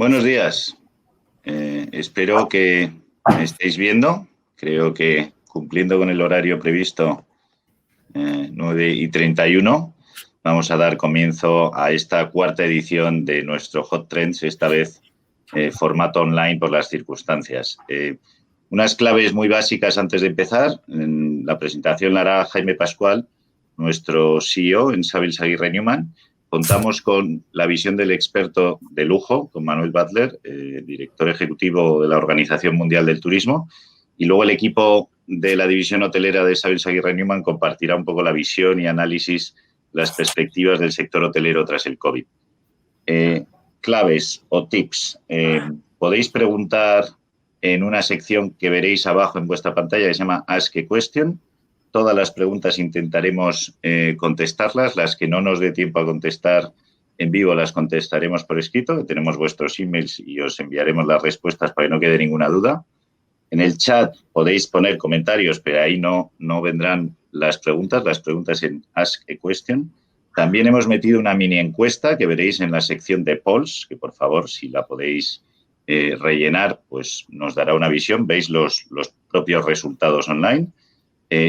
Buenos días. Espero que me estéis viendo. Creo que cumpliendo con el horario previsto, 9:31, vamos a dar comienzo a esta cuarta edición de nuestro Hot Trends, esta vez formato online por las circunstancias. Unas claves muy básicas antes de empezar. En la presentación la hará Jaime Pascual, nuestro CEO en Savills Aguirre Newman. Contamos con la visión del experto de lujo, con Manuel Butler, director ejecutivo de la Organización Mundial del Turismo, y luego el equipo de la división hotelera de Savills Aguirre Newman compartirá un poco la visión y análisis, las perspectivas del sector hotelero tras el COVID. Claves o tips. Podéis preguntar en una sección que veréis abajo en vuestra pantalla que se llama Ask a Question. Todas las preguntas intentaremos contestarlas. Las que no nos dé tiempo a contestar en vivo las contestaremos por escrito, que tenemos vuestros emails y os enviaremos las respuestas para que no quede ninguna duda. En el chat podéis poner comentarios, pero ahí no vendrán las preguntas en Ask a Question. También hemos metido una mini encuesta que veréis en la sección de polls, que por favor, si la podéis rellenar, pues nos dará una visión. Veis los propios resultados online.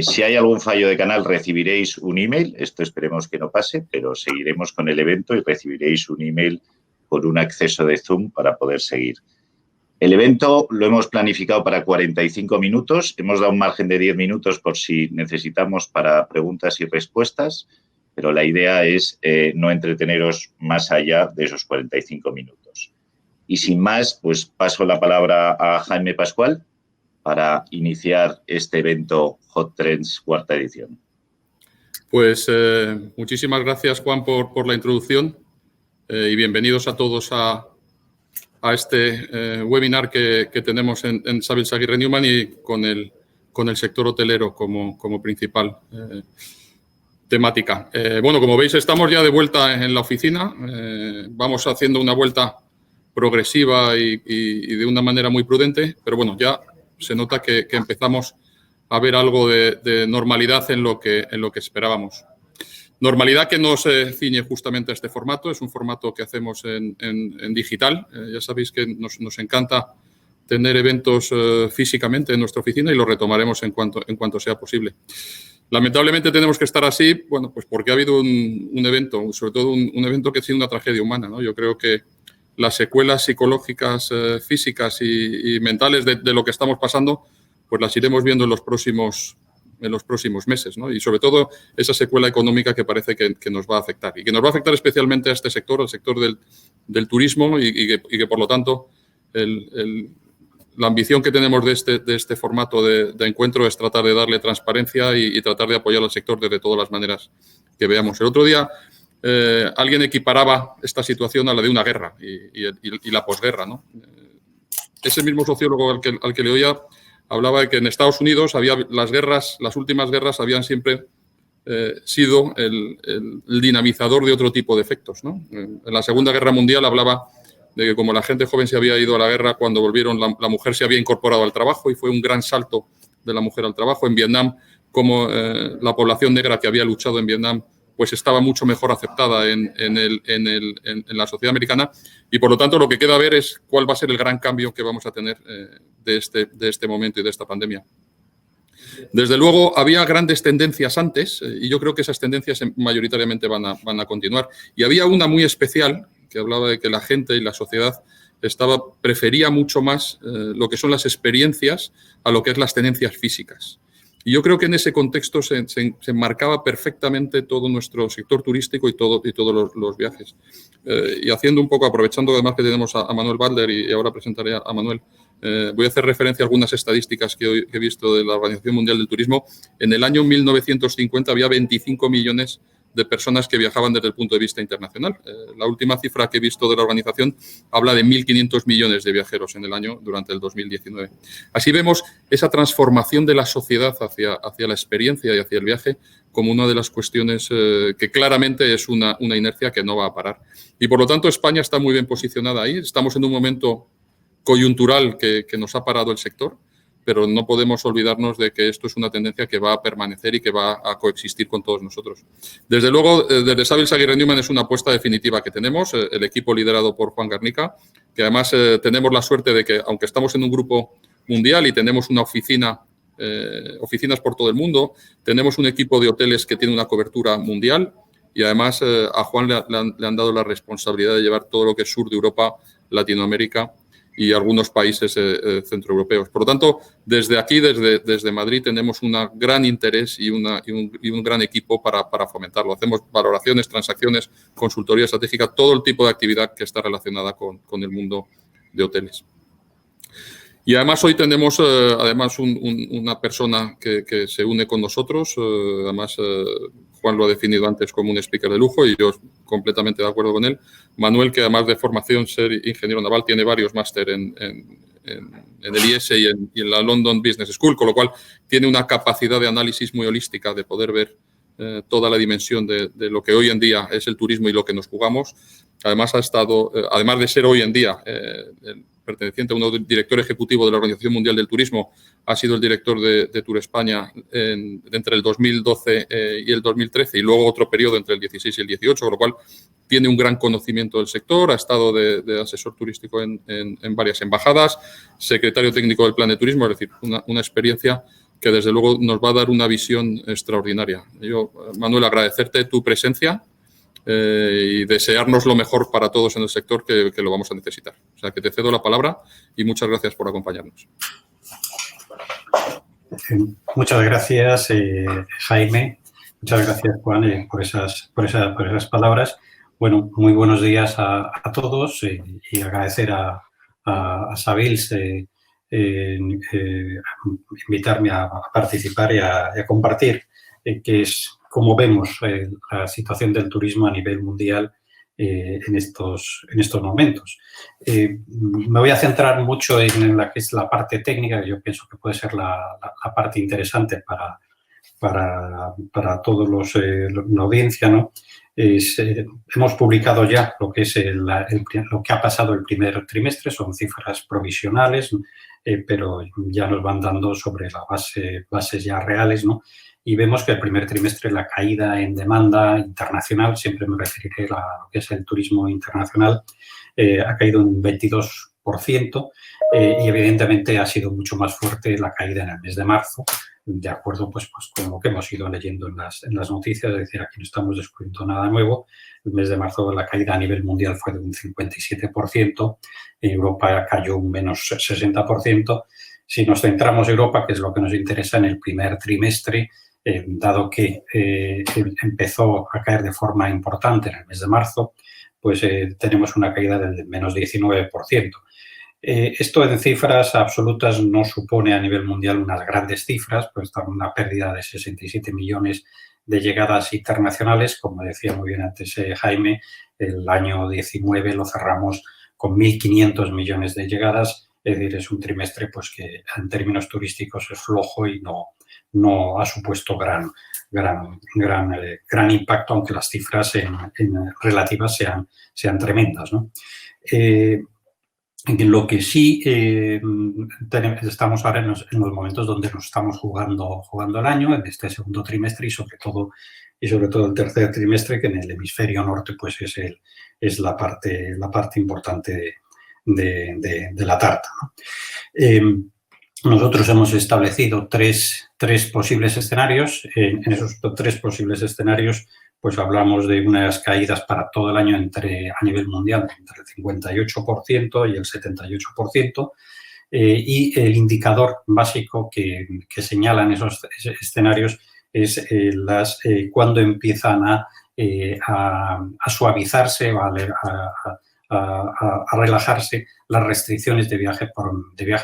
Si hay algún fallo de canal, recibiréis un email. Esto esperemos que no pase, pero seguiremos con el evento y recibiréis un email con un acceso de Zoom para poder seguir. El evento lo hemos planificado para 45 minutos. Hemos dado un margen de 10 minutos por si necesitamos para preguntas y respuestas, pero la idea es no entreteneros más allá de esos 45 minutos. Y sin más, pues paso la palabra a Jaime Pascual para iniciar este evento Hot Trends cuarta edición. Pues muchísimas gracias, Juan, por la introducción y bienvenidos a todos a este webinar que tenemos en Savills Aguirre Newman y con el sector hotelero como principal temática. Bueno, como veis, estamos ya de vuelta en la oficina. Vamos haciendo una vuelta progresiva y de una manera muy prudente, pero bueno, ya se nota que empezamos a ver algo de normalidad en lo que esperábamos. Normalidad que no se ciñe justamente a este formato, es un formato que hacemos en digital. Ya sabéis que nos encanta tener eventos físicamente en nuestra oficina y lo retomaremos en cuanto sea posible. Lamentablemente tenemos que estar así, bueno, pues porque ha habido un evento, sobre todo un evento que ha sido una tragedia humana, ¿no? Yo creo que las secuelas psicológicas, físicas y mentales de lo que estamos pasando, pues las iremos viendo en los próximos meses, ¿no? Y sobre todo esa secuela económica que parece que nos va a afectar y que nos va a afectar especialmente a este sector, al sector del turismo y que por lo tanto la ambición que tenemos de este formato de encuentro es tratar de darle transparencia y tratar de apoyar al sector desde todas las maneras que veamos. El otro día alguien equiparaba esta situación a la de una guerra y la posguerra, ¿no? Ese mismo sociólogo al que le oía hablaba de que en Estados Unidos las últimas guerras habían siempre sido el dinamizador de otro tipo de efectos, ¿no? En la Segunda Guerra Mundial hablaba de que como la gente joven se había ido a la guerra, cuando volvieron la mujer se había incorporado al trabajo y fue un gran salto de la mujer al trabajo. En Vietnam, como la población negra que había luchado en Vietnam pues estaba mucho mejor aceptada en la sociedad americana y, por lo tanto, lo que queda ver es cuál va a ser el gran cambio que vamos a tener de este momento y de esta pandemia. Desde luego, había grandes tendencias antes y yo creo que esas tendencias mayoritariamente van a continuar. Y había una muy especial que hablaba de que la gente y la sociedad prefería mucho más lo que son las experiencias a lo que es las tenencias físicas. Y yo creo que en ese contexto se enmarcaba perfectamente todo nuestro sector turístico y todos los viajes. Y haciendo un poco, aprovechando además que tenemos a Manuel Butler y ahora presentaré a Manuel, voy a hacer referencia a algunas estadísticas que hoy he visto de la Organización Mundial del Turismo. En el año 1950 había 25 millones de personas que viajaban desde el punto de vista internacional. La última cifra que he visto de la organización habla de 1.500 millones de viajeros en el año durante el 2019. Así vemos esa transformación de la sociedad hacia la experiencia y hacia el viaje como una de las cuestiones que claramente es una inercia que no va a parar. Y por lo tanto España está muy bien posicionada ahí. Estamos en un momento coyuntural que nos ha parado el sector, pero no podemos olvidarnos de que esto es una tendencia que va a permanecer y que va a coexistir con todos nosotros. Desde luego, desde Savills Aguirre Newman es una apuesta definitiva que tenemos. El equipo liderado por Juan Garnica que además tenemos la suerte de que, aunque estamos en un grupo mundial y tenemos una oficinas por todo el mundo, tenemos un equipo de hoteles que tiene una cobertura mundial y además a Juan le han dado la responsabilidad de llevar todo lo que es sur de Europa, Latinoamérica y algunos países centroeuropeos. Por lo tanto, desde aquí, desde Madrid, tenemos un gran interés y un gran equipo para fomentarlo. Hacemos valoraciones, transacciones, consultoría estratégica, todo el tipo de actividad que está relacionada con el mundo de hoteles. Y además hoy tenemos una persona que se une con nosotros. Además, Juan lo ha definido antes como un speaker de lujo y yo completamente de acuerdo con él. Manuel, que además de formación ser ingeniero naval, tiene varios máster en el IES y en la London Business School, con lo cual tiene una capacidad de análisis muy holística de poder ver toda la dimensión de lo que hoy en día es el turismo y lo que nos jugamos. Además, además de ser hoy en día perteneciente a un director ejecutivo de la Organización Mundial del Turismo, ha sido el director de Tour España entre el 2012 y el 2013 y luego otro periodo entre el 16 y el 18, con lo cual tiene un gran conocimiento del sector, ha estado de asesor turístico en varias embajadas, secretario técnico del Plan de Turismo, es decir, una experiencia que desde luego nos va a dar una visión extraordinaria. Yo, Manuel, agradecerte tu presencia y desearnos lo mejor para todos en el sector que lo vamos a necesitar. O sea, que te cedo la palabra y muchas gracias por acompañarnos. Muchas gracias, Jaime. Muchas gracias, Juan, por esas palabras. Bueno, muy buenos días a todos y agradecer a Sabils invitarme a participar y a compartir que es como vemos la situación del turismo a nivel mundial en estos momentos. Me voy a centrar mucho en la que es la parte técnica, que yo pienso que puede ser la parte interesante para todos la audiencia, ¿no? Hemos publicado ya lo que es lo que ha pasado el primer trimestre, son cifras provisionales, pero ya nos van dando sobre la bases ya reales, ¿no? Y vemos que el primer trimestre la caída en demanda internacional, siempre me referiré a lo que es el turismo internacional, ha caído un 22% y evidentemente ha sido mucho más fuerte la caída en el mes de marzo, de acuerdo pues con lo que hemos ido leyendo en las noticias, es decir, aquí no estamos descubriendo nada nuevo. El mes de marzo la caída a nivel mundial fue de un 57%, en Europa cayó un menos 60%. Si nos centramos en Europa, que es lo que nos interesa en el primer trimestre, dado que empezó a caer de forma importante en el mes de marzo, pues tenemos una caída del menos 19%. Esto en cifras absolutas no supone a nivel mundial unas grandes cifras, pues una pérdida de 67 millones de llegadas internacionales. Como decía muy bien antes Jaime, el año 19 lo cerramos con 1.500 millones de llegadas, es decir, es un trimestre pues que en términos turísticos es flojo y no ha supuesto gran impacto, aunque las cifras relativas sean tremendas, ¿no? Lo que sí estamos ahora en los momentos donde nos estamos jugando el año, en este segundo trimestre y sobre todo el tercer trimestre, que en el hemisferio norte pues es la parte importante de la tarta, ¿no? Nosotros hemos establecido tres posibles escenarios. En esos tres posibles escenarios pues hablamos de unas caídas para todo el año a nivel mundial entre el 58% y el 78%. Y el indicador básico que señalan esos escenarios es cuando empiezan a suavizarse o a relajarse las restricciones de viajes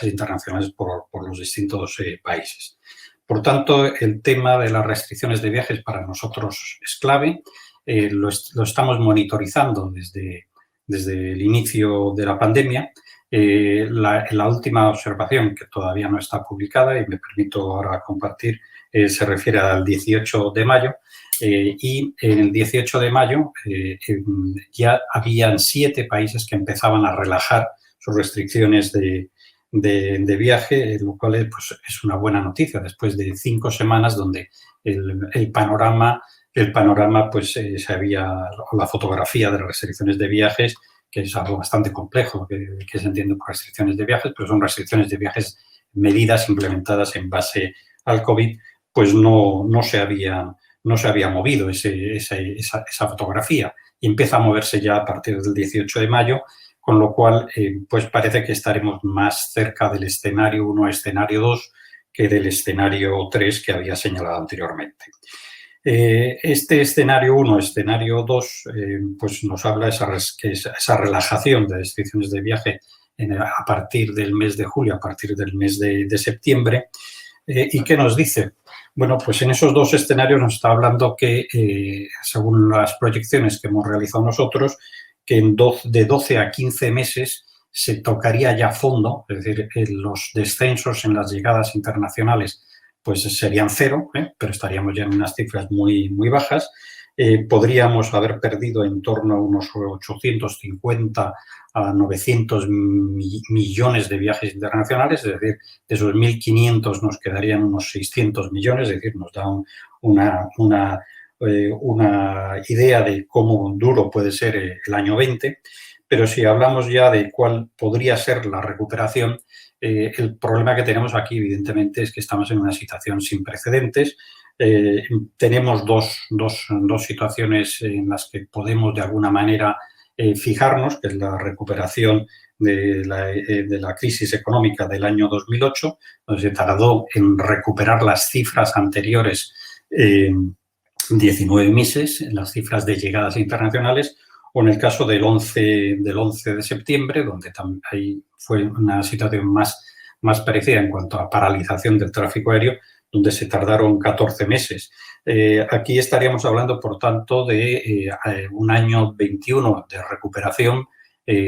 internacionales por los distintos países. Por tanto, el tema de las restricciones de viajes para nosotros es clave. Lo estamos monitorizando desde el inicio de la pandemia. La última observación, que todavía no está publicada y me permito ahora compartir, se refiere al 18 de mayo. Y en el 18 de mayo ya habían 7 países que empezaban a relajar sus restricciones de viaje, lo cual pues, es una buena noticia después de 5 semanas donde el panorama pues la fotografía de las restricciones de viajes que es algo bastante complejo, que se entiende por restricciones de viajes, pero son restricciones de viajes, medidas implementadas en base al COVID, pues no se había movido esa fotografía y empieza a moverse ya a partir del 18 de mayo, con lo cual pues parece que estaremos más cerca del escenario 1 a escenario 2 que del escenario 3 que había señalado anteriormente. Este escenario 1, escenario 2, pues nos habla de esa relajación de restricciones de viaje a partir del mes de julio, a partir del mes de septiembre. ¿Y qué nos dice? Bueno, pues en esos dos escenarios nos está hablando que, según las proyecciones que hemos realizado nosotros, que de 12 a 15 meses se tocaría ya fondo, es decir, los descensos en las llegadas internacionales pues serían cero, pero estaríamos ya en unas cifras muy, muy bajas. Podríamos haber perdido en torno a unos 850 a 900 millones de viajes internacionales, es decir, de esos 1.500 nos quedarían unos 600 millones, es decir, nos da una idea de cómo duro puede ser el año 20, pero si hablamos ya de cuál podría ser la recuperación, el problema que tenemos aquí, evidentemente, es que estamos en una situación sin precedentes. Tenemos dos situaciones en las que podemos, de alguna manera, fijarnos, que es la recuperación de la crisis económica del año 2008, donde se tardó en recuperar las cifras anteriores 19 meses, en las cifras de llegadas internacionales, o en el caso del 11 de septiembre, donde ahí fue una situación más parecida en cuanto a paralización del tráfico aéreo, donde se tardaron 14 meses. Aquí estaríamos hablando, por tanto, de un año 21 de recuperación,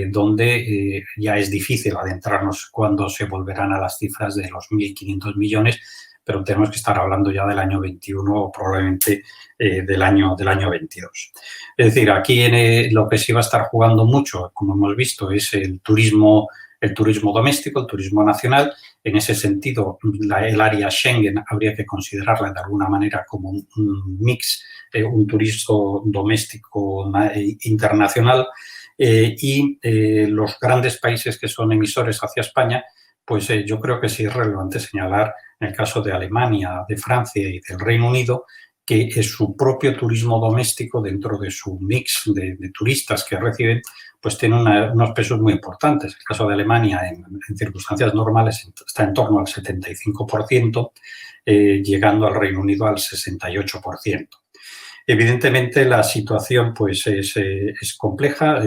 donde ya es difícil adentrarnos cuándo se volverán a las cifras de los 1.500 millones, pero tenemos que estar hablando ya del año 21 o probablemente del año 22. Es decir, aquí lo que sí va a estar jugando mucho, como hemos visto, es el turismo doméstico, el turismo nacional. En ese sentido, el área Schengen habría que considerarla de alguna manera como un mix, un turismo doméstico internacional, y los grandes países que son emisores hacia España, pues yo creo que sí es relevante señalar, en el caso de Alemania, de Francia y del Reino Unido, que es su propio turismo doméstico, dentro de su mix de turistas que reciben, pues tiene unos pesos muy importantes. El caso de Alemania, en circunstancias normales, está en torno al 75%, llegando al Reino Unido al 68%. Evidentemente, la situación pues, es compleja.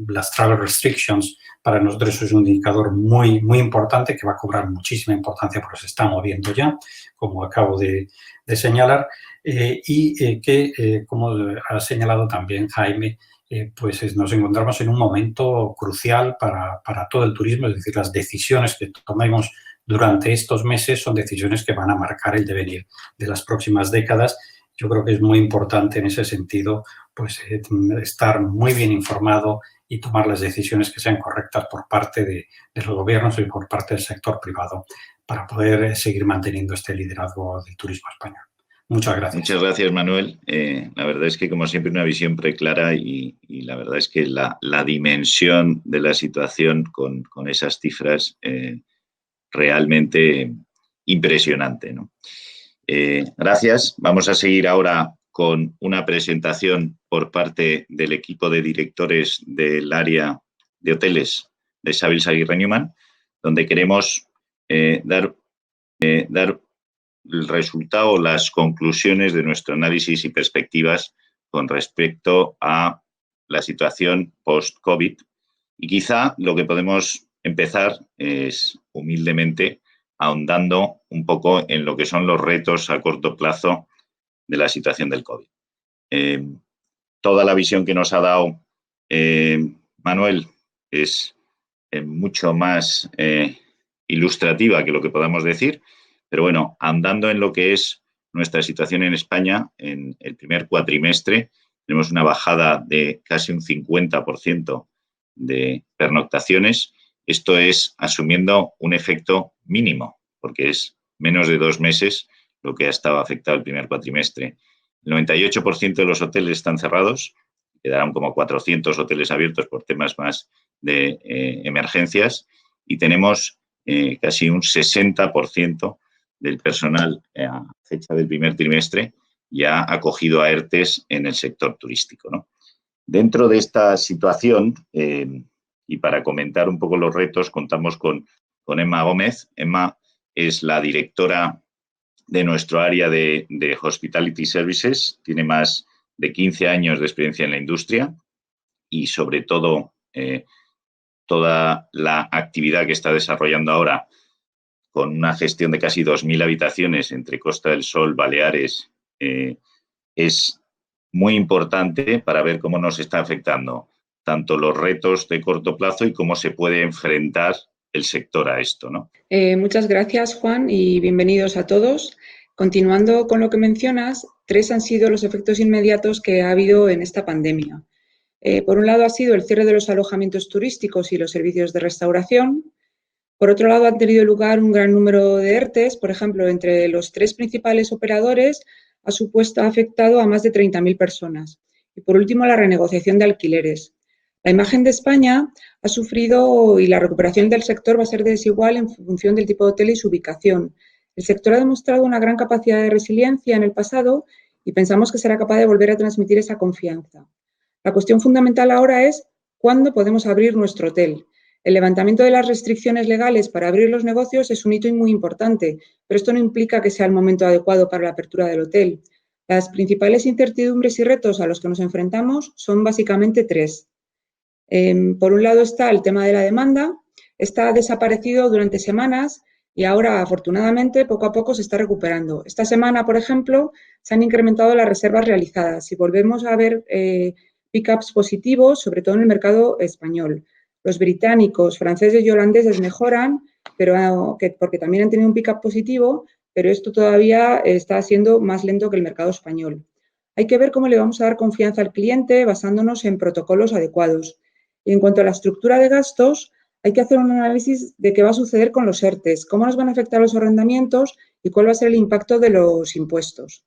Las travel restrictions para nosotros es un indicador muy, muy importante que va a cobrar muchísima importancia porque se está moviendo ya, como acabo de señalar, y que, como ha señalado también Jaime, pues nos encontramos en un momento crucial para todo el turismo, es decir, las decisiones que tomemos durante estos meses son decisiones que van a marcar el devenir de las próximas décadas. Yo creo que es muy importante en ese sentido pues, estar muy bien informado y tomar las decisiones que sean correctas por parte de los gobiernos y por parte del sector privado para poder seguir manteniendo este liderazgo del turismo español. Muchas gracias. Muchas gracias, Manuel. La verdad es que, como siempre, una visión preclara y la verdad es que la dimensión de la situación con esas cifras realmente impresionante, ¿no? Gracias. Vamos a seguir ahora con una presentación por parte del equipo de directores del área de hoteles de Savills Aguirre Newman, donde queremos dar el resultado, las conclusiones de nuestro análisis y perspectivas con respecto a la situación post-COVID. Y quizá lo que podemos empezar es, humildemente, ahondando un poco en lo que son los retos a corto plazo de la situación del COVID. Toda la visión que nos ha dado Manuel es mucho más ilustrativa que lo que podamos decir, pero bueno, andando en lo que es nuestra situación en España, en el primer cuatrimestre tenemos una bajada de casi un 50% de pernoctaciones. Esto es asumiendo un efecto mínimo, porque es menos de 2 meses lo que ha estado afectado el primer cuatrimestre. El 98% de los hoteles están cerrados, quedarán como 400 hoteles abiertos por temas más de emergencias y tenemos casi un 60% del personal a fecha del primer trimestre ya acogido a ERTES en el sector turístico, ¿no? Dentro de esta situación, y para comentar un poco los retos, contamos con Emma Gómez. Emma es la directora de nuestro área de Hospitality Services, tiene más de 15 años de experiencia en la industria y sobre todo toda la actividad que está desarrollando ahora con una gestión de casi 2.000 habitaciones entre Costa del Sol, Baleares, es muy importante para ver cómo nos está afectando tanto los retos de corto plazo y cómo se puede enfrentar el sector a esto, ¿no? Muchas gracias, Juan, y bienvenidos a todos. Continuando con lo que mencionas, 3 han sido los efectos inmediatos que ha habido en esta pandemia. Por un lado ha sido el cierre de los alojamientos turísticos y los servicios de restauración. Por otro lado, han tenido lugar un gran número de ERTES. Por ejemplo, entre los 3 principales operadores ha afectado a más de 30.000 personas. Y por último, la renegociación de alquileres. La imagen de España ha sufrido y la recuperación del sector va a ser desigual en función del tipo de hotel y su ubicación. El sector ha demostrado una gran capacidad de resiliencia en el pasado y pensamos que será capaz de volver a transmitir esa confianza. La cuestión fundamental ahora es ¿cuándo podemos abrir nuestro hotel? El levantamiento de las restricciones legales para abrir los negocios es un hito muy importante, pero esto no implica que sea el momento adecuado para la apertura del hotel. Las principales incertidumbres y retos a los que nos enfrentamos son básicamente 3. Por un lado está el tema de la demanda. Esta ha desaparecido durante semanas y ahora, afortunadamente, poco a poco se está recuperando. Esta semana, por ejemplo, se han incrementado las reservas realizadas y volvemos a ver pick-ups positivos, sobre todo en el mercado español. Los británicos, franceses y holandeses mejoran, pero porque también han tenido un pick-up positivo, pero esto todavía está siendo más lento que el mercado español. Hay que ver cómo le vamos a dar confianza al cliente basándonos en protocolos adecuados. Y en cuanto a la estructura de gastos, hay que hacer un análisis de qué va a suceder con los ERTES, cómo nos van a afectar los arrendamientos y cuál va a ser el impacto de los impuestos.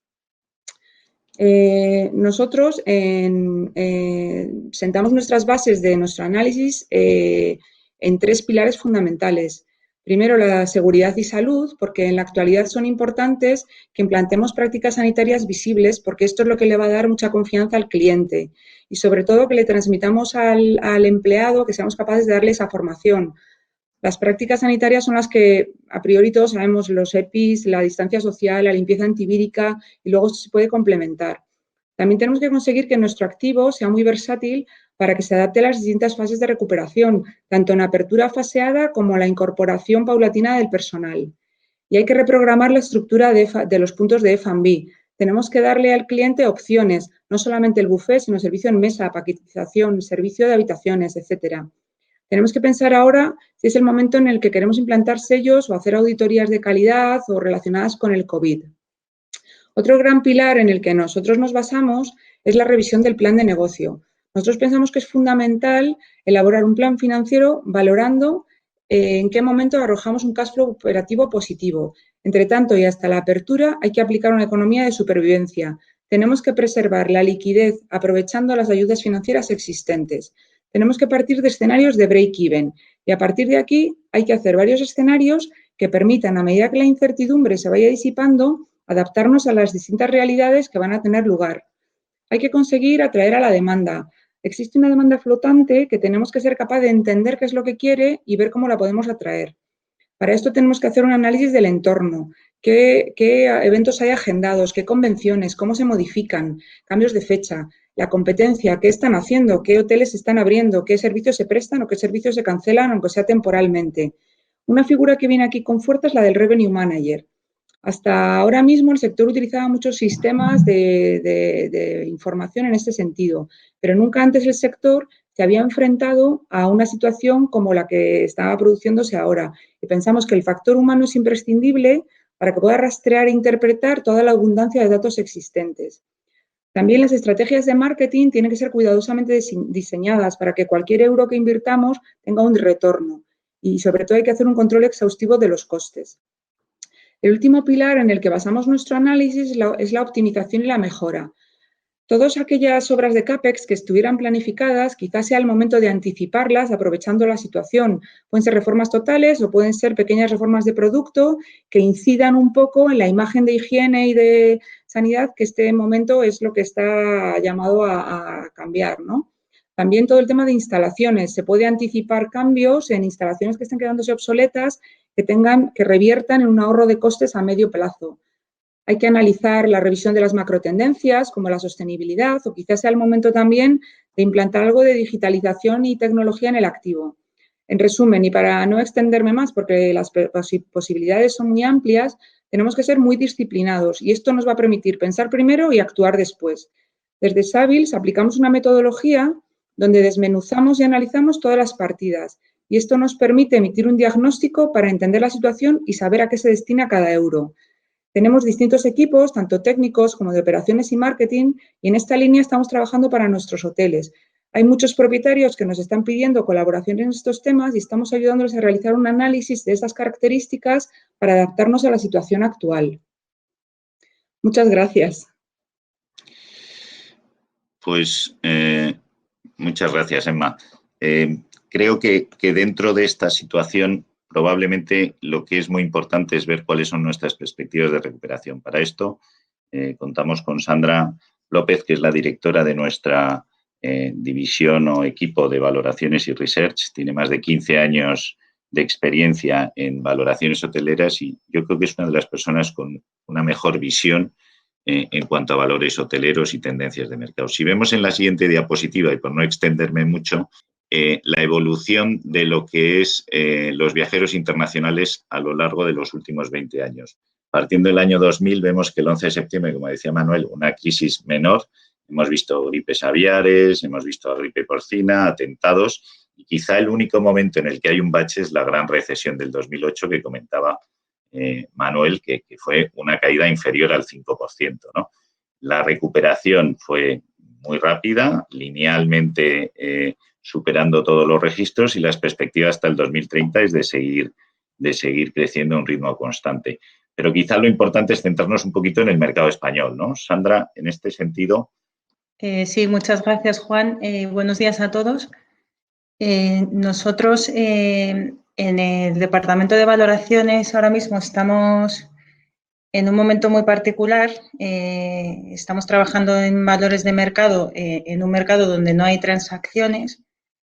Nosotros sentamos nuestras bases de nuestro análisis en 3 pilares fundamentales. Primero, la seguridad y salud, porque en la actualidad son importantes que implantemos prácticas sanitarias visibles, porque esto es lo que le va a dar mucha confianza al cliente. Y sobre todo que le transmitamos al empleado que seamos capaces de darle esa formación. Las prácticas sanitarias son las que a priori todos sabemos, los EPIs, la distancia social, la limpieza antivírica y luego se puede complementar. También tenemos que conseguir que nuestro activo sea muy versátil para que se adapte a las distintas fases de recuperación, tanto en apertura faseada como la incorporación paulatina del personal. Y hay que reprogramar la estructura de los puntos de F&B. Tenemos que darle al cliente opciones, no solamente el buffet, sino servicio en mesa, paquetización, servicio de habitaciones, etcétera. Tenemos que pensar ahora si es el momento en el que queremos implantar sellos o hacer auditorías de calidad o relacionadas con el COVID. Otro gran pilar en el que nosotros nos basamos es la revisión del plan de negocio. Nosotros pensamos que es fundamental elaborar un plan financiero valorando en qué momento arrojamos un cash flow operativo positivo. Entre tanto y hasta la apertura hay que aplicar una economía de supervivencia. Tenemos que preservar la liquidez aprovechando las ayudas financieras existentes. Tenemos que partir de escenarios de break-even y a partir de aquí hay que hacer varios escenarios que permitan, a medida que la incertidumbre se vaya disipando, adaptarnos a las distintas realidades que van a tener lugar. Hay que conseguir atraer a la demanda. Existe una demanda flotante que tenemos que ser capaz de entender qué es lo que quiere y ver cómo la podemos atraer. Para esto tenemos que hacer un análisis del entorno, qué eventos hay agendados, qué convenciones, cómo se modifican, cambios de fecha, la competencia, qué están haciendo, qué hoteles se están abriendo, qué servicios se prestan o qué servicios se cancelan, aunque sea temporalmente. Una figura que viene aquí con fuerza es la del Revenue Manager. Hasta ahora mismo el sector utilizaba muchos sistemas de información en este sentido, pero nunca antes el sector se había enfrentado a una situación como la que estaba produciéndose ahora. Y pensamos que el factor humano es imprescindible para que pueda rastrear e interpretar toda la abundancia de datos existentes. También las estrategias de marketing tienen que ser cuidadosamente diseñadas para que cualquier euro que invirtamos tenga un retorno. Y sobre todo hay que hacer un control exhaustivo de los costes. El último pilar en el que basamos nuestro análisis es la optimización y la mejora. Todas aquellas obras de CAPEX que estuvieran planificadas, quizás sea el momento de anticiparlas aprovechando la situación. Pueden ser reformas totales o pueden ser pequeñas reformas de producto que incidan un poco en la imagen de higiene y de sanidad, que este momento es lo que está llamado a cambiar, ¿no? También todo el tema de instalaciones. Se puede anticipar cambios en instalaciones que estén quedándose obsoletas, que reviertan en un ahorro de costes a medio plazo. Hay que analizar la revisión de las macrotendencias, como la sostenibilidad, o quizás sea el momento también de implantar algo de digitalización y tecnología en el activo. En resumen, y para no extenderme más, porque las posibilidades son muy amplias, tenemos que ser muy disciplinados y esto nos va a permitir pensar primero y actuar después. Desde Savills aplicamos una metodología donde desmenuzamos y analizamos todas las partidas y esto nos permite emitir un diagnóstico para entender la situación y saber a qué se destina cada euro. Tenemos distintos equipos, tanto técnicos como de operaciones y marketing, y en esta línea estamos trabajando para nuestros hoteles. Hay muchos propietarios que nos están pidiendo colaboración en estos temas y estamos ayudándoles a realizar un análisis de esas características para adaptarnos a la situación actual. Muchas gracias. Pues muchas gracias, Emma. Creo que dentro de esta situación probablemente lo que es muy importante es ver cuáles son nuestras perspectivas de recuperación. Para esto contamos con Sandra López, que es la directora de nuestra división o equipo de valoraciones y research. Tiene más de 15 años de experiencia en valoraciones hoteleras y yo creo que es una de las personas con una mejor visión en cuanto a valores hoteleros y tendencias de mercado. Si vemos en la siguiente diapositiva, y por no extenderme mucho, la evolución de lo que es los viajeros internacionales a lo largo de los últimos 20 años. Partiendo del año 2000, vemos que el 11 de septiembre, como decía Manuel, una crisis menor. Hemos visto gripes aviares, hemos visto gripe porcina, atentados, y quizá el único momento en el que hay un bache es la gran recesión del 2008 que comentaba Manuel, que fue una caída inferior al 5%, ¿no? La recuperación fue muy rápida, linealmente superando todos los registros y las perspectivas hasta el 2030 es de seguir creciendo a un ritmo constante. Pero quizá lo importante es centrarnos un poquito en el mercado español, ¿no? Sandra, en este sentido. Sí, muchas gracias, Juan. Buenos días a todos. Nosotros en el Departamento de Valoraciones ahora mismo estamos en un momento muy particular. Estamos trabajando en valores de mercado, en un mercado donde no hay transacciones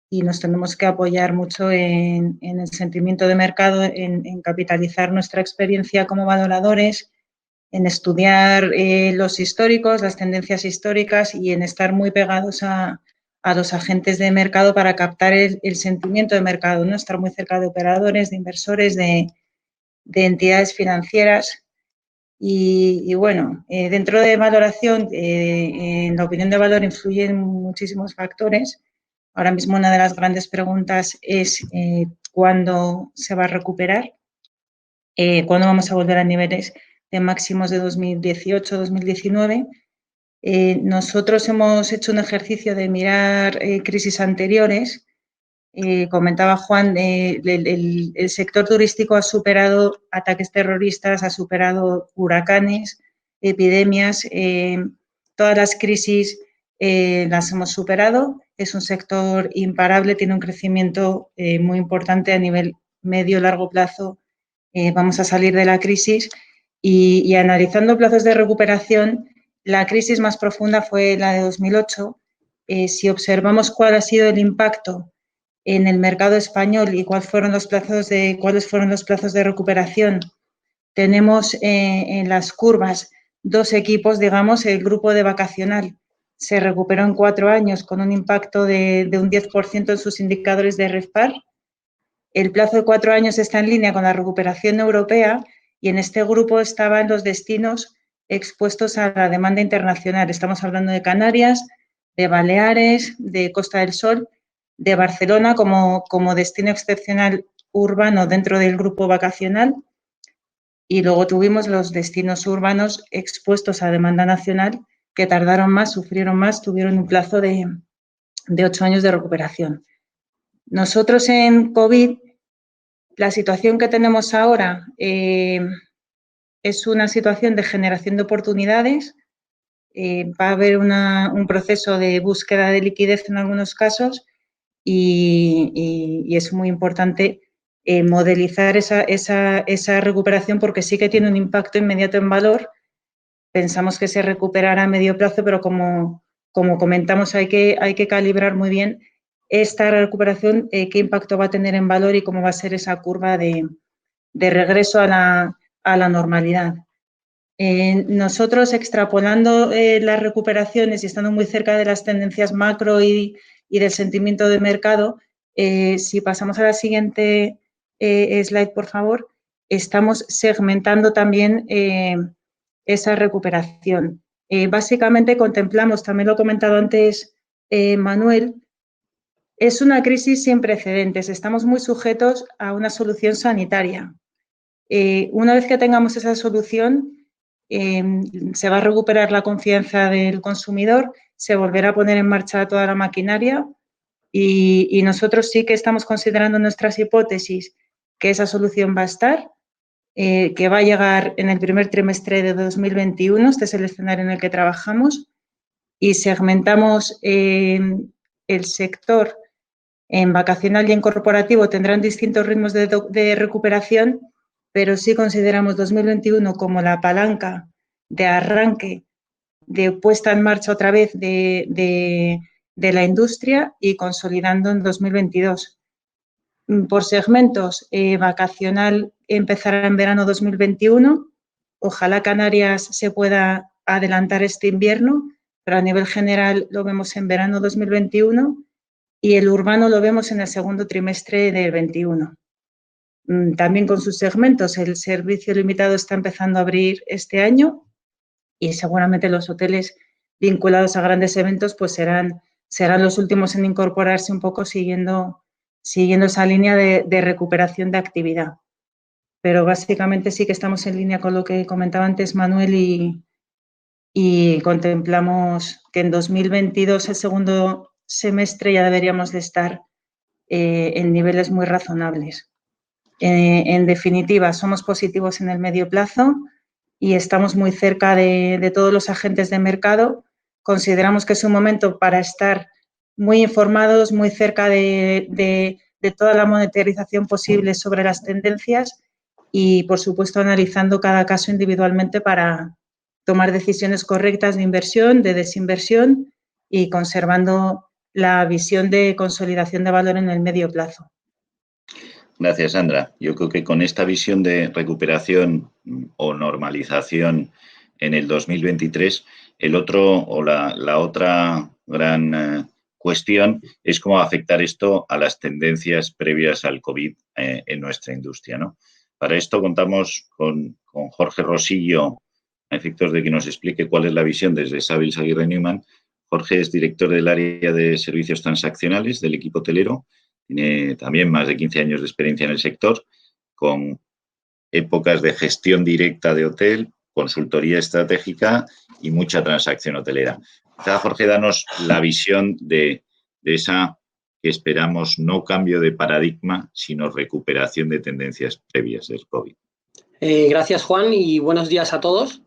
y nos tenemos que apoyar mucho en el sentimiento de mercado, en capitalizar nuestra experiencia como valoradores, en estudiar los históricos, las tendencias históricas y en estar muy pegados a los agentes de mercado para captar el sentimiento de mercado, ¿no? Estar muy cerca de operadores, de inversores, de entidades financieras. Y bueno, dentro de valoración, en la opinión de valor influyen muchísimos factores. Ahora mismo una de las grandes preguntas es cuándo se va a recuperar, cuándo vamos a volver a niveles de máximos de 2018-2019. Nosotros hemos hecho un ejercicio de mirar crisis anteriores. Comentaba Juan, el sector turístico ha superado ataques terroristas, ha superado huracanes, epidemias, todas las crisis las hemos superado. Es un sector imparable, tiene un crecimiento muy importante a nivel medio-largo plazo. Vamos a salir de la crisis y analizando plazos de recuperación, la crisis más profunda fue la de 2008. Si observamos cuál ha sido el impacto en el mercado español y cuáles fueron los plazos de recuperación, tenemos en las curvas dos equipos, digamos, el grupo de vacacional se recuperó en 4 años con un impacto de un 10% en sus indicadores de RevPAR. El plazo de 4 años está en línea con la recuperación europea y en este grupo estaban los destinos expuestos a la demanda internacional. Estamos hablando de Canarias, de Baleares, de Costa del Sol, de Barcelona como destino excepcional urbano dentro del grupo vacacional, y luego tuvimos los destinos urbanos expuestos a demanda nacional que tardaron más, sufrieron más, tuvieron un plazo de 8 años de recuperación. Nosotros en COVID, la situación que tenemos ahora es una situación de generación de oportunidades. va a haber un proceso de búsqueda de liquidez en algunos casos y es muy importante modelizar esa recuperación porque sí que tiene un impacto inmediato en valor. Pensamos que se recuperará a medio plazo, pero como comentamos, hay que calibrar muy bien esta recuperación, qué impacto va a tener en valor y cómo va a ser esa curva de regreso a la normalidad. Nosotros, extrapolando las recuperaciones y estando muy cerca de las tendencias macro y del sentimiento de mercado, si pasamos a la siguiente slide, por favor, estamos segmentando también esa recuperación. Básicamente contemplamos, también lo ha comentado antes Manuel, es una crisis sin precedentes, estamos muy sujetos a una solución sanitaria. Una vez que tengamos esa solución, se va a recuperar la confianza del consumidor, se volverá a poner en marcha toda la maquinaria y nosotros sí que estamos considerando nuestras hipótesis que esa solución va a estar, que va a llegar en el primer trimestre de 2021, este es el escenario en el que trabajamos, y segmentamos el sector en vacacional y en corporativo, tendrán distintos ritmos de recuperación, pero sí consideramos 2021 como la palanca de arranque, de puesta en marcha otra vez de la industria y consolidando en 2022. Por segmentos, vacacional empezará en verano 2021, ojalá Canarias se pueda adelantar este invierno, pero a nivel general lo vemos en verano 2021 y el urbano lo vemos en el segundo trimestre del 21. También con sus segmentos, el servicio limitado está empezando a abrir este año y seguramente los hoteles vinculados a grandes eventos pues serán los últimos en incorporarse un poco siguiendo esa línea de recuperación de actividad. Pero básicamente sí que estamos en línea con lo que comentaba antes Manuel y contemplamos que en 2022, el segundo semestre, ya deberíamos de estar en niveles muy razonables. En definitiva, somos positivos en el medio plazo y estamos muy cerca de todos los agentes de mercado. Consideramos que es un momento para estar muy informados, muy cerca de toda la monetarización posible sobre las tendencias y, por supuesto, analizando cada caso individualmente para tomar decisiones correctas de inversión, de desinversión y conservando la visión de consolidación de valor en el medio plazo. Gracias, Sandra. Yo creo que con esta visión de recuperación o normalización en el 2023, el otro o la otra gran cuestión es cómo va a afectar esto a las tendencias previas al COVID en nuestra industria, ¿no? Para esto contamos con Jorge Rosillo, a efectos de que nos explique cuál es la visión desde Savills Aguirre Newman. Jorge es director del área de servicios transaccionales del equipo hotelero. Tiene también más de 15 años de experiencia en el sector, con épocas de gestión directa de hotel, consultoría estratégica y mucha transacción hotelera. Jorge, danos la visión de esa que esperamos no cambio de paradigma, sino recuperación de tendencias previas del COVID. Gracias, Juan, y buenos días a todos.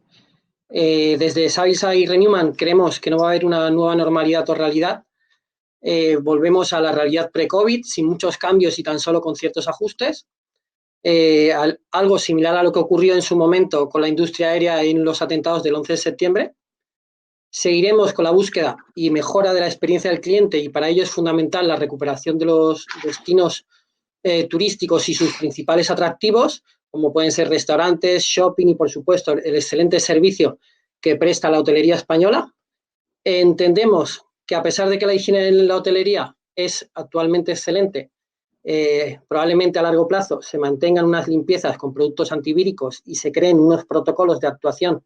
Desde Savills Aguirre Newman creemos que no va a haber una nueva normalidad o realidad. Volvemos a la realidad pre-COVID sin muchos cambios y tan solo con ciertos ajustes. Algo similar a lo que ocurrió en su momento con la industria aérea en los atentados del 11 de septiembre. Seguiremos con la búsqueda y mejora de la experiencia del cliente y para ello es fundamental la recuperación de los destinos turísticos y sus principales atractivos, como pueden ser restaurantes, shopping y, por supuesto, el excelente servicio que presta la hotelería española. Entendemos que a pesar de que la higiene en la hotelería es actualmente excelente, probablemente a largo plazo se mantengan unas limpiezas con productos antivíricos y se creen unos protocolos de actuación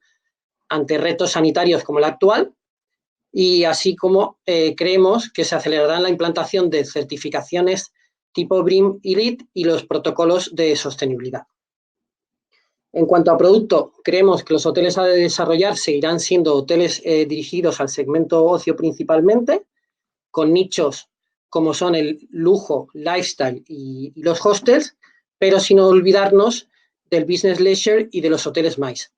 ante retos sanitarios como el actual, y así como creemos que se acelerará la implantación de certificaciones tipo BREEAM Elite y los protocolos de sostenibilidad. En cuanto a producto, creemos que los hoteles a desarrollar seguirán siendo hoteles dirigidos al segmento ocio principalmente, con nichos como son el lujo, lifestyle y los hostels, pero sin olvidarnos del business leisure y de los hoteles MICE.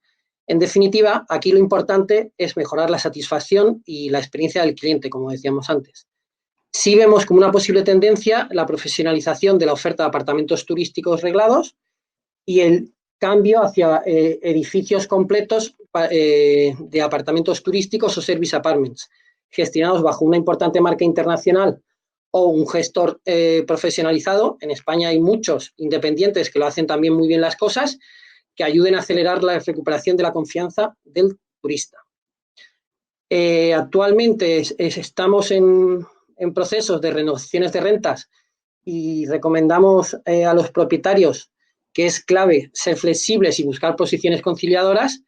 En definitiva, aquí lo importante es mejorar la satisfacción y la experiencia del cliente, como decíamos antes. Sí vemos como una posible tendencia la profesionalización de la oferta de apartamentos turísticos reglados y el cambio hacia edificios completos de apartamentos turísticos o service apartments, gestionados bajo una importante marca internacional o un gestor profesionalizado. En España hay muchos independientes que lo hacen también muy bien las cosas, que ayuden a acelerar la recuperación de la confianza del turista. Actualmente estamos en procesos de renovaciones de rentas y recomendamos a los propietarios que es clave ser flexibles y buscar posiciones conciliadoras,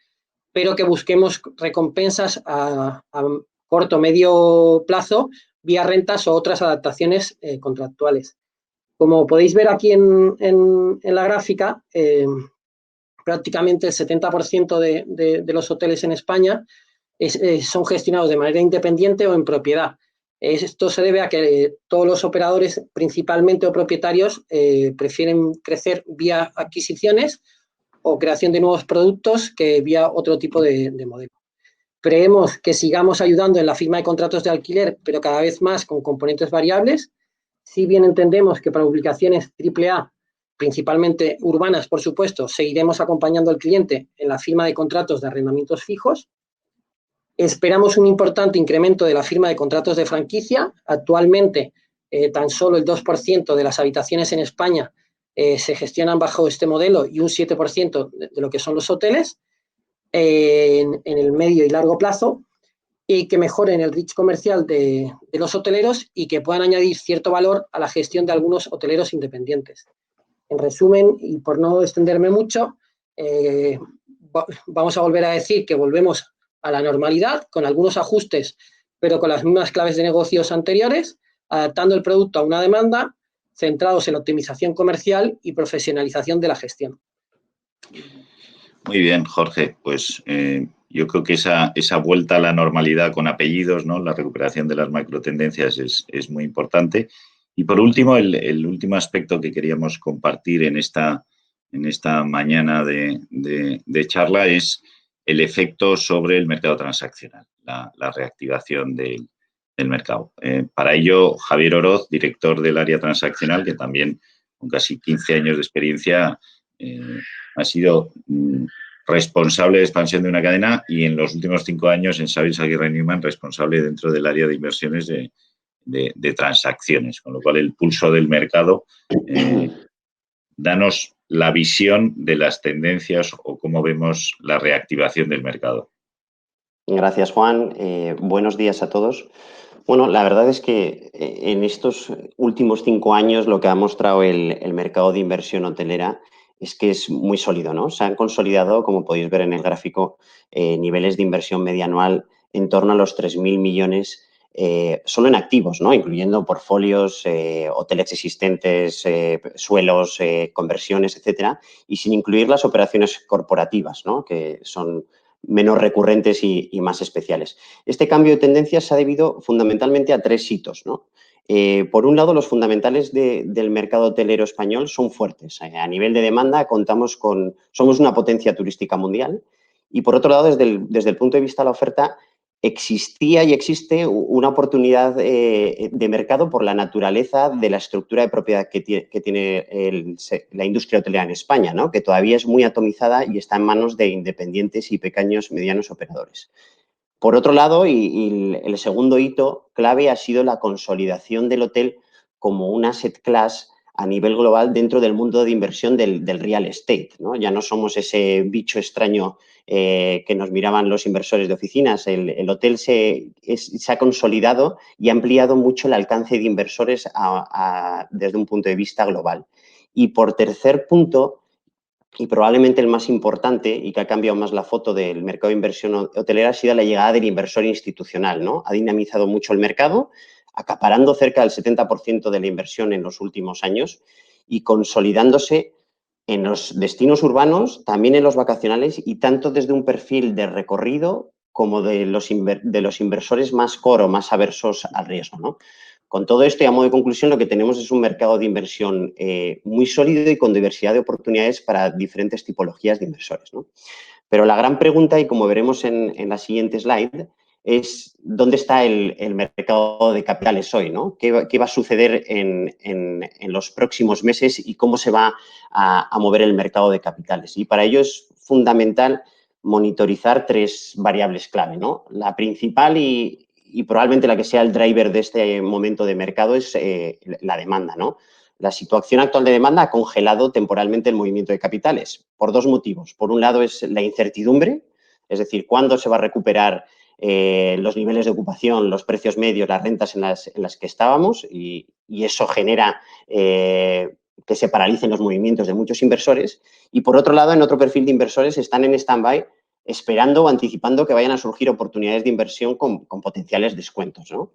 pero que busquemos recompensas a corto o medio plazo vía rentas o otras adaptaciones contractuales. Como podéis ver aquí en la gráfica, prácticamente el 70% de los hoteles en España son gestionados de manera independiente o en propiedad. Esto se debe a que todos los operadores, principalmente o propietarios, prefieren crecer vía adquisiciones o creación de nuevos productos que vía otro tipo de modelo. Creemos que sigamos ayudando en la firma de contratos de alquiler, pero cada vez más con componentes variables. Si bien entendemos que para ubicaciones AAA, principalmente urbanas, por supuesto, seguiremos acompañando al cliente en la firma de contratos de arrendamientos fijos. Esperamos un importante incremento de la firma de contratos de franquicia. Actualmente, tan solo el 2% de las habitaciones en España se gestionan bajo este modelo y un 7% de lo que son los hoteles en el medio y largo plazo, y que mejoren el reach comercial de los hoteleros y que puedan añadir cierto valor a la gestión de algunos hoteleros independientes. En resumen, y por no extenderme mucho, vamos a volver a decir que volvemos a la normalidad, con algunos ajustes, pero con las mismas claves de negocios anteriores, adaptando el producto a una demanda, centrados en la optimización comercial y profesionalización de la gestión. Muy bien, Jorge. Pues yo creo que esa vuelta a la normalidad con apellidos, ¿no? La recuperación de las macrotendencias es muy importante. Y por último, el último aspecto que queríamos compartir en esta mañana de charla es el efecto sobre el mercado transaccional, la reactivación del mercado. Para ello, Javier Oroz, director del área transaccional, que también con casi 15 años de experiencia ha sido responsable de expansión de una cadena y en los últimos 5 años en Savills Aguirre Newman responsable dentro del área de inversiones de transacciones, con lo cual el pulso del mercado. Danos la visión de las tendencias o cómo vemos la reactivación del mercado. Gracias, Juan. Buenos días a todos. Bueno, la verdad es que en estos últimos 5 años lo que ha mostrado el mercado de inversión hotelera es que es muy sólido, ¿no? Se han consolidado, como podéis ver en el gráfico, niveles de inversión media anual en torno a los 3.000 millones solo en activos, ¿no? Incluyendo portfolios, hoteles existentes, suelos, conversiones, etcétera, y sin incluir las operaciones corporativas, ¿no? Que son menos recurrentes y más especiales. Este cambio de tendencias se ha debido fundamentalmente a 3 hitos, ¿no? Por un lado, los fundamentales del mercado hotelero español son fuertes. A nivel de demanda, somos una potencia turística mundial y, por otro lado, desde el punto de vista de la oferta, existía y existe una oportunidad de mercado por la naturaleza de la estructura de propiedad que tiene la industria hotelera en España, ¿no? Que todavía es muy atomizada y está en manos de independientes y pequeños, medianos operadores. Por otro lado, y el segundo hito clave ha sido la consolidación del hotel como un asset class a nivel global dentro del mundo de inversión del real estate, ¿no? Ya no somos ese bicho extraño que nos miraban los inversores de oficinas. El hotel se ha consolidado y ha ampliado mucho el alcance de inversores desde un punto de vista global. Y por tercer punto, y probablemente el más importante y que ha cambiado más la foto del mercado de inversión hotelera, ha sido la llegada del inversor institucional, ¿no? Ha dinamizado mucho el mercado, acaparando cerca del 70% de la inversión en los últimos años y consolidándose en los destinos urbanos, también en los vacacionales y tanto desde un perfil de recorrido como de los inversores más core o más aversos al riesgo, ¿no? Con todo esto y a modo de conclusión, lo que tenemos es un mercado de inversión muy sólido y con diversidad de oportunidades para diferentes tipologías de inversores, ¿no? Pero la gran pregunta, y como veremos en la siguiente slide, es dónde está el mercado de capitales hoy, ¿no? ¿Qué va a suceder en los próximos meses y cómo se va a mover el mercado de capitales? Y para ello es fundamental monitorizar 3 variables clave, ¿no? La principal y probablemente la que sea el driver de este momento de mercado es la demanda, ¿no? La situación actual de demanda ha congelado temporalmente el movimiento de capitales por 2 motivos. Por un lado es la incertidumbre, es decir, cuándo se va a recuperar los niveles de ocupación, los precios medios, las rentas en las que estábamos y eso genera que se paralicen los movimientos de muchos inversores. Y por otro lado, en otro perfil de inversores están en stand-by esperando o anticipando que vayan a surgir oportunidades de inversión con potenciales descuentos, ¿no?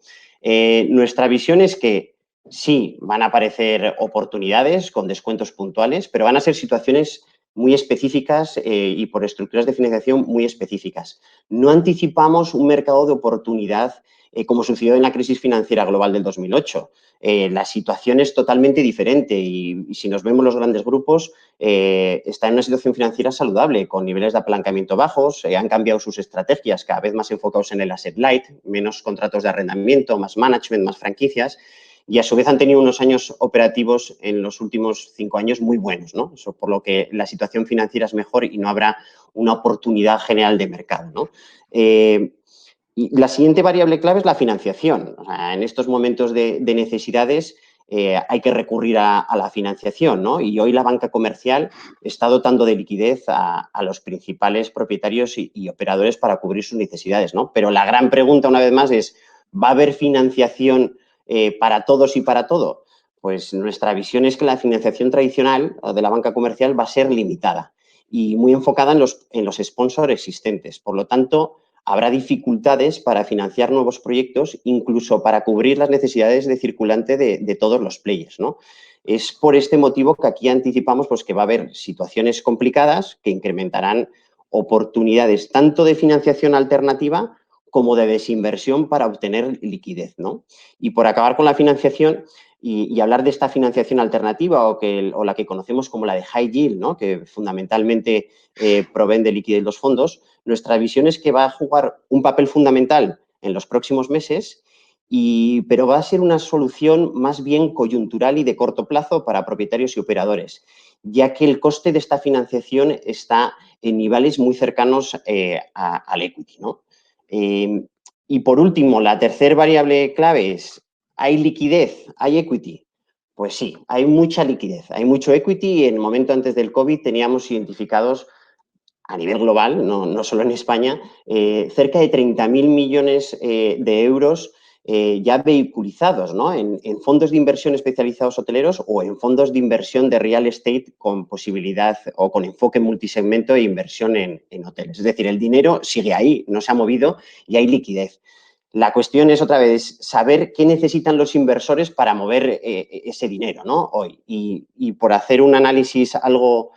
Nuestra visión es que sí, van a aparecer oportunidades con descuentos puntuales, pero van a ser situaciones muy específicas y por estructuras de financiación muy específicas. No anticipamos un mercado de oportunidad como sucedió en la crisis financiera global del 2008. La situación es totalmente diferente y si nos vemos los grandes grupos, está en una situación financiera saludable, con niveles de apalancamiento bajos, han cambiado sus estrategias, cada vez más enfocados en el asset light, menos contratos de arrendamiento, más management, más franquicias, y a su vez han tenido unos años operativos en los últimos 5 años muy buenos, ¿no? Eso por lo que la situación financiera es mejor y no habrá una oportunidad general de mercado, ¿no? Y la siguiente variable clave es la financiación. O sea, en estos momentos de necesidades hay que recurrir a la financiación, ¿no? Y hoy la banca comercial está dotando de liquidez a los principales propietarios y operadores para cubrir sus necesidades, ¿no? Pero la gran pregunta, una vez más, es ¿va a haber financiación para todos y para todo? Pues nuestra visión es que la financiación tradicional de la banca comercial va a ser limitada y muy enfocada en los sponsors existentes. Por lo tanto, habrá dificultades para financiar nuevos proyectos, incluso para cubrir las necesidades de circulante de todos los players, ¿no? Es por este motivo que aquí anticipamos pues, que va a haber situaciones complicadas que incrementarán oportunidades tanto de financiación alternativa como de desinversión para obtener liquidez, ¿no? Y por acabar con la financiación y hablar de esta financiación alternativa o la que conocemos como la de high yield, ¿no? Que fundamentalmente proveen de liquidez los fondos, nuestra visión es que va a jugar un papel fundamental en los próximos meses, pero va a ser una solución más bien coyuntural y de corto plazo para propietarios y operadores, ya que el coste de esta financiación está en niveles muy cercanos al equity, ¿no? Y por último, la tercera variable clave es, ¿hay liquidez? ¿Hay equity? Pues sí, hay mucha liquidez, hay mucho equity y en el momento antes del COVID teníamos identificados a nivel global, no solo en España, cerca de 30.000 millones de euros ya vehiculizados, ¿no? En fondos de inversión especializados hoteleros o en fondos de inversión de real estate con posibilidad o con enfoque multisegmento e inversión en hoteles. Es decir, el dinero sigue ahí, no se ha movido y hay liquidez. La cuestión es, otra vez, saber qué necesitan los inversores para mover ese dinero, ¿no? Hoy. Y por hacer un análisis algo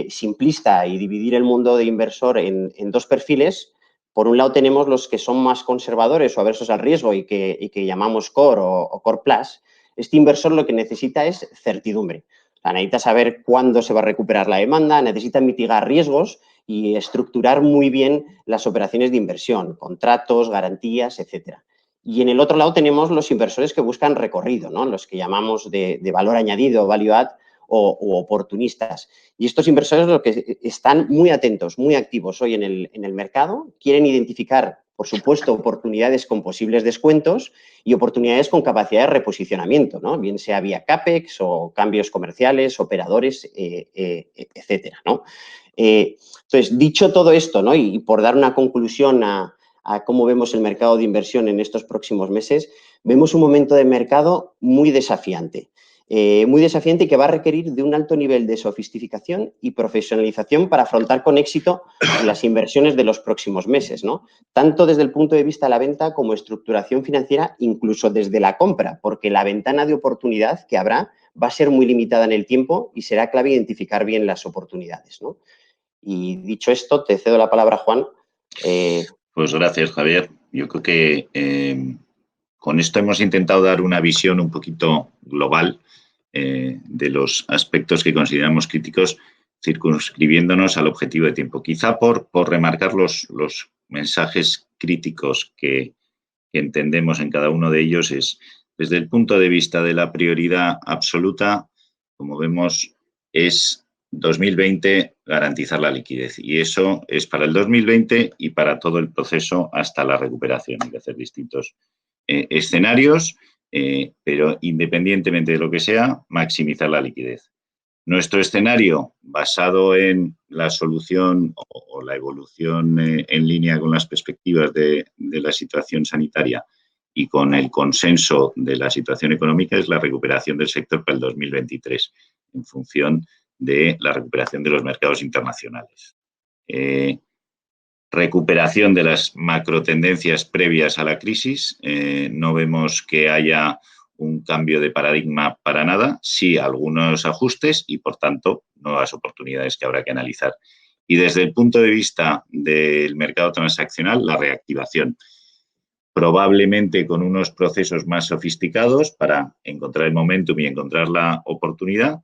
simplista y dividir el mundo de inversor en 2 perfiles, por un lado tenemos los que son más conservadores o aversos al riesgo y que llamamos core o core plus. Este inversor lo que necesita es certidumbre. O sea, necesita saber cuándo se va a recuperar la demanda, necesita mitigar riesgos y estructurar muy bien las operaciones de inversión, contratos, garantías, etcétera. Y en el otro lado tenemos los inversores que buscan recorrido, ¿no? Los que llamamos de valor añadido, value add, o oportunistas. Y estos inversores lo que están muy atentos, muy activos hoy en el mercado, quieren identificar, por supuesto, oportunidades con posibles descuentos y oportunidades con capacidad de reposicionamiento, ¿no? Bien sea vía CAPEX o cambios comerciales, operadores, etcétera, ¿no? Entonces, dicho todo esto, ¿no? Y por dar una conclusión a cómo vemos el mercado de inversión en estos próximos meses, vemos un momento de mercado muy desafiante y que va a requerir de un alto nivel de sofisticación y profesionalización para afrontar con éxito las inversiones de los próximos meses, ¿no? Tanto desde el punto de vista de la venta como estructuración financiera, incluso desde la compra, porque la ventana de oportunidad que habrá va a ser muy limitada en el tiempo y será clave identificar bien las oportunidades, ¿no? Y dicho esto, te cedo la palabra, Juan. Pues gracias, Javier. Yo creo que con esto hemos intentado dar una visión un poquito global de los aspectos que consideramos críticos. circunscribiéndonos al objetivo de tiempo. Quizá por remarcar los mensajes críticos que entendemos en cada uno de ellos es, desde el punto de vista de la prioridad absoluta, como vemos, es 2020 garantizar la liquidez. Y eso es para el 2020 y para todo el proceso hasta la recuperación. Hay que hacer distintos escenarios, pero independientemente de lo que sea, maximizar la liquidez. Nuestro escenario, basado en la solución o la evolución en línea con las perspectivas de la situación sanitaria y con el consenso de la situación económica, es la recuperación del sector para el 2023, en función de la recuperación de los mercados internacionales. Recuperación de las macrotendencias previas a la crisis. No vemos que haya un cambio de paradigma para nada, sí algunos ajustes y, por tanto, nuevas oportunidades que habrá que analizar. Y desde el punto de vista del mercado transaccional, la reactivación. Probablemente con unos procesos más sofisticados para encontrar el momentum y encontrar la oportunidad,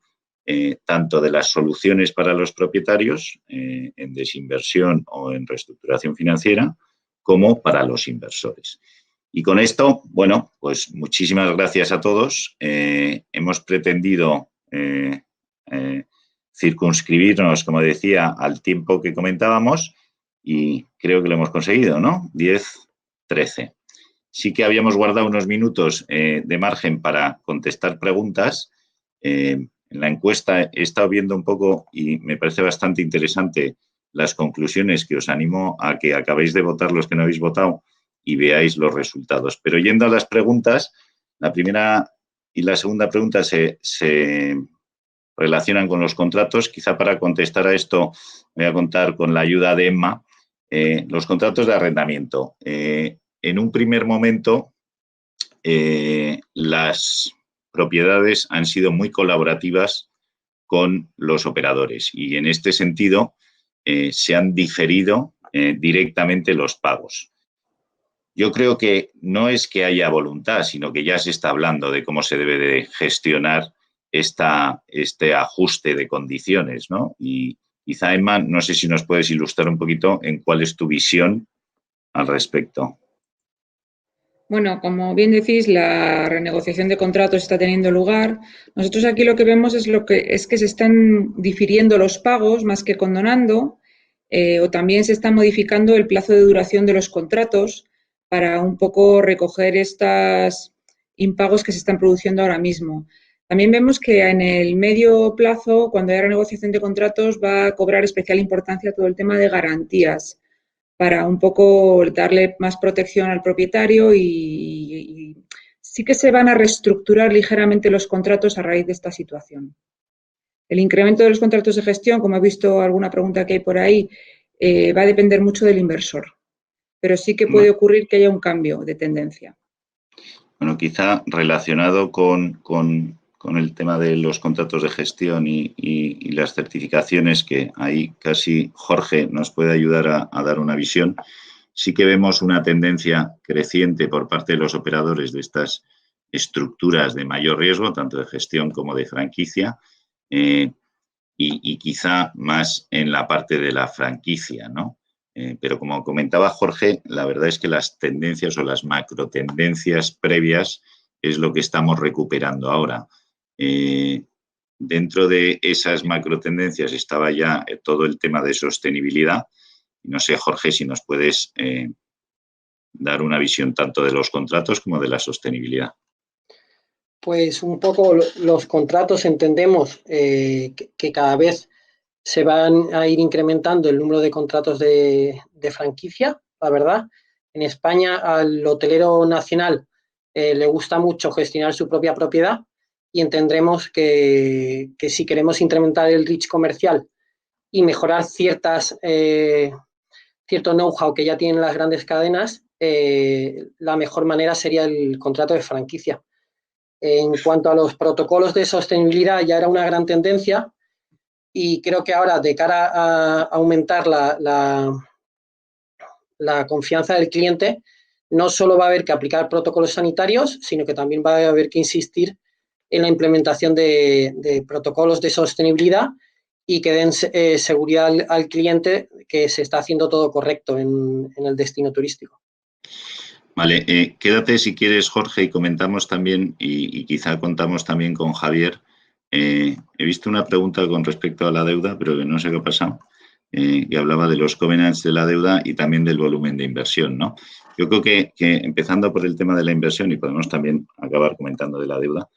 tanto de las soluciones para los propietarios en desinversión o en reestructuración financiera, como para los inversores. Y con esto, bueno, pues muchísimas gracias a todos. Hemos pretendido circunscribirnos, como decía, al tiempo que comentábamos y creo que lo hemos conseguido, ¿no? 10, 13. Sí que habíamos guardado unos minutos de margen para contestar preguntas. En la encuesta he estado viendo un poco y me parece bastante interesante las conclusiones, que os animo a que acabéis de votar los que no habéis votado y veáis los resultados. Pero yendo a las preguntas, la primera y la segunda pregunta se relacionan con los contratos. Quizá para contestar a esto voy a contar con la ayuda de Emma. Los contratos de arrendamiento. En un primer momento, las propiedades han sido muy colaborativas con los operadores y en este sentido se han diferido directamente los pagos. Yo creo que no es que haya voluntad, sino que ya se está hablando de cómo se debe de gestionar este ajuste de condiciones, ¿no? Y quizá, Emma, no sé si nos puedes ilustrar un poquito en cuál es tu visión al respecto. Bueno, como bien decís, la renegociación de contratos está teniendo lugar. Nosotros aquí lo que vemos es que se están difiriendo los pagos más que condonando, o también se está modificando el plazo de duración de los contratos para un poco recoger estos impagos que se están produciendo ahora mismo. También vemos que en el medio plazo, cuando hay renegociación de contratos, va a cobrar especial importancia todo el tema de garantías, para un poco darle más protección al propietario y sí que se van a reestructurar ligeramente los contratos a raíz de esta situación. El incremento de los contratos de gestión, como he visto alguna pregunta que hay por ahí, va a depender mucho del inversor, pero sí que puede ocurrir que haya un cambio de tendencia. Bueno, quizá relacionado con el tema de los contratos de gestión y las certificaciones, que ahí casi Jorge nos puede ayudar a dar una visión. Sí que vemos una tendencia creciente por parte de los operadores de estas estructuras de mayor riesgo, tanto de gestión como de franquicia, y quizá más en la parte de la franquicia, ¿no? Pero como comentaba Jorge, la verdad es que las tendencias o las macro tendencias previas es lo que estamos recuperando ahora. Dentro de esas macro tendencias estaba ya todo el tema de sostenibilidad. No sé, Jorge, si nos puedes dar una visión tanto de los contratos como de la sostenibilidad. Pues un poco los contratos entendemos que cada vez se van a ir incrementando el número de contratos de franquicia, la verdad. En España al hotelero nacional le gusta mucho gestionar su propia propiedad y entendremos que si queremos incrementar el reach comercial y mejorar cierto know-how que ya tienen las grandes cadenas, la mejor manera sería el contrato de franquicia. En cuanto a los protocolos de sostenibilidad, ya era una gran tendencia y creo que ahora, de cara a aumentar la confianza del cliente, no solo va a haber que aplicar protocolos sanitarios, sino que también va a haber que insistir en la implementación de protocolos de sostenibilidad y que den seguridad al cliente que se está haciendo todo correcto en el destino turístico. Vale, quédate si quieres, Jorge, y comentamos también, y quizá contamos también con Javier. He visto una pregunta con respecto a la deuda, pero que no sé qué ha pasado, que hablaba de los covenants de la deuda y también del volumen de inversión, ¿no? Yo creo que empezando por el tema de la inversión, y podemos también acabar comentando de la deuda,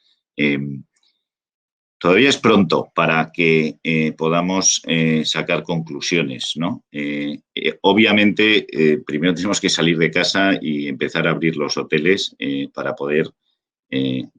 todavía es pronto para que podamos sacar conclusiones, ¿no? Obviamente, primero tenemos que salir de casa y empezar a abrir los hoteles para poder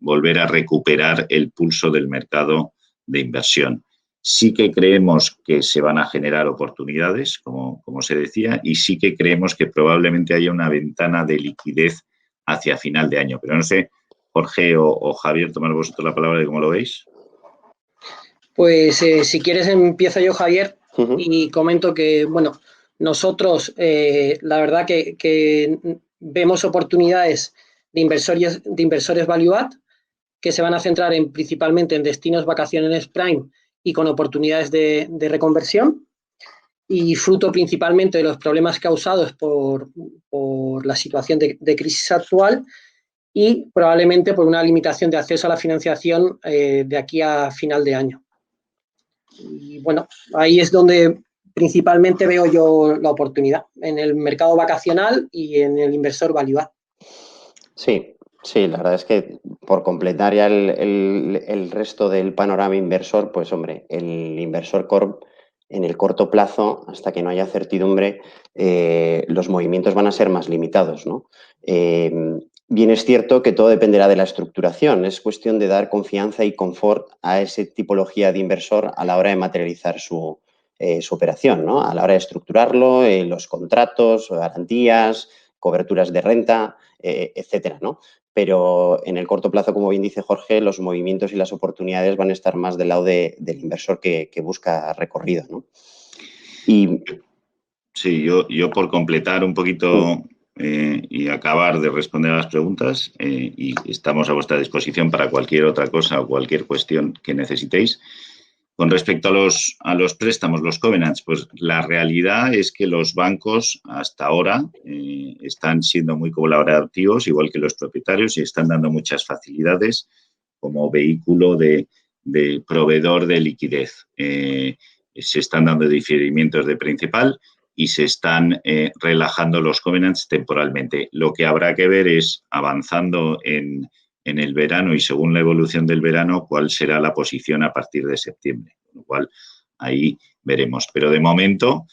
volver a recuperar el pulso del mercado de inversión. Sí que creemos que se van a generar oportunidades, como se decía, y sí que creemos que probablemente haya una ventana de liquidez hacia final de año. Pero no sé, Jorge o Javier, tomad vosotros la palabra de cómo lo veis. Pues si quieres empiezo yo, Javier, y comento que, bueno, nosotros la verdad que vemos oportunidades de inversores value add que se van a centrar principalmente en destinos vacaciones prime y con oportunidades de reconversión, y fruto principalmente de los problemas causados por la situación de crisis actual y probablemente por una limitación de acceso a la financiación de aquí a final de año. Y bueno, ahí es donde principalmente veo yo la oportunidad, en el mercado vacacional y en el inversor value add. Sí, la verdad es que por completar ya el resto del panorama inversor, pues hombre, el inversor core en el corto plazo, hasta que no haya certidumbre, los movimientos van a ser más limitados, ¿no? Bien es cierto que todo dependerá de la estructuración, es cuestión de dar confianza y confort a esa tipología de inversor a la hora de materializar su operación, ¿no? A la hora de estructurarlo, los contratos, garantías, coberturas de renta, etcétera, ¿no? Pero en el corto plazo, como bien dice Jorge, los movimientos y las oportunidades van a estar más del lado del inversor que busca recorrido, ¿no? Y sí, yo por completar un poquito y acabar de responder a las preguntas, y estamos a vuestra disposición para cualquier otra cosa o cualquier cuestión que necesitéis. Con respecto a los préstamos, los covenants, pues la realidad es que los bancos hasta ahora están siendo muy colaborativos, igual que los propietarios, y están dando muchas facilidades como vehículo de proveedor de liquidez. Se están dando diferimientos de principal y se están relajando los covenants temporalmente. Lo que habrá que ver es, avanzando en el verano y según la evolución del verano, cuál será la posición a partir de septiembre. Con lo cual, ahí veremos. Pero de momento,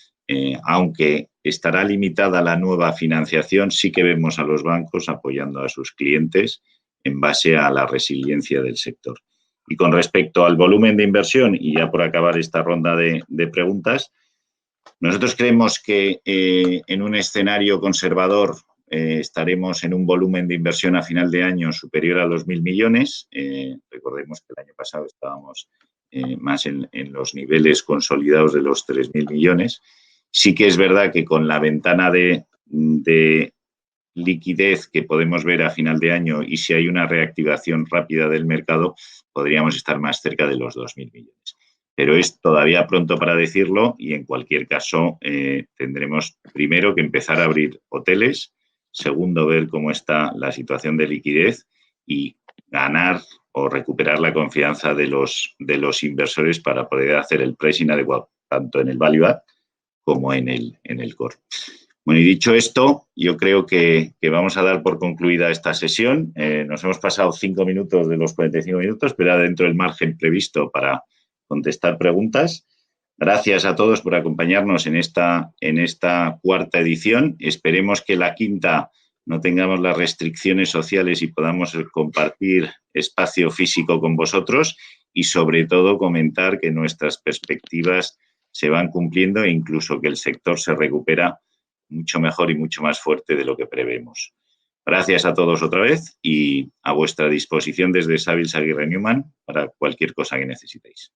aunque estará limitada la nueva financiación, sí que vemos a los bancos apoyando a sus clientes en base a la resiliencia del sector. Y con respecto al volumen de inversión, y ya por acabar esta ronda de preguntas, nosotros creemos que en un escenario conservador estaremos en un volumen de inversión a final de año superior a los 1.000 millones. Recordemos que el año pasado estábamos más en los niveles consolidados de los 3.000 millones. Sí que es verdad que con la ventana de liquidez que podemos ver a final de año y si hay una reactivación rápida del mercado, podríamos estar más cerca de los 2.000 millones. Pero es todavía pronto para decirlo y en cualquier caso tendremos primero que empezar a abrir hoteles, segundo ver cómo está la situación de liquidez y ganar o recuperar la confianza de los inversores para poder hacer el pricing adecuado, tanto en el value add como en el core. Bueno, y dicho esto, yo creo que vamos a dar por concluida esta sesión. Nos hemos pasado 5 minutos de los 45 minutos, pero dentro del margen previsto para contestar preguntas. Gracias a todos por acompañarnos en esta cuarta edición. Esperemos que la quinta no tengamos las restricciones sociales y podamos compartir espacio físico con vosotros y, sobre todo, comentar que nuestras perspectivas se van cumpliendo e incluso que el sector se recupera mucho mejor y mucho más fuerte de lo que prevemos. Gracias a todos otra vez y a vuestra disposición desde Savills Aguirre Newman para cualquier cosa que necesitéis.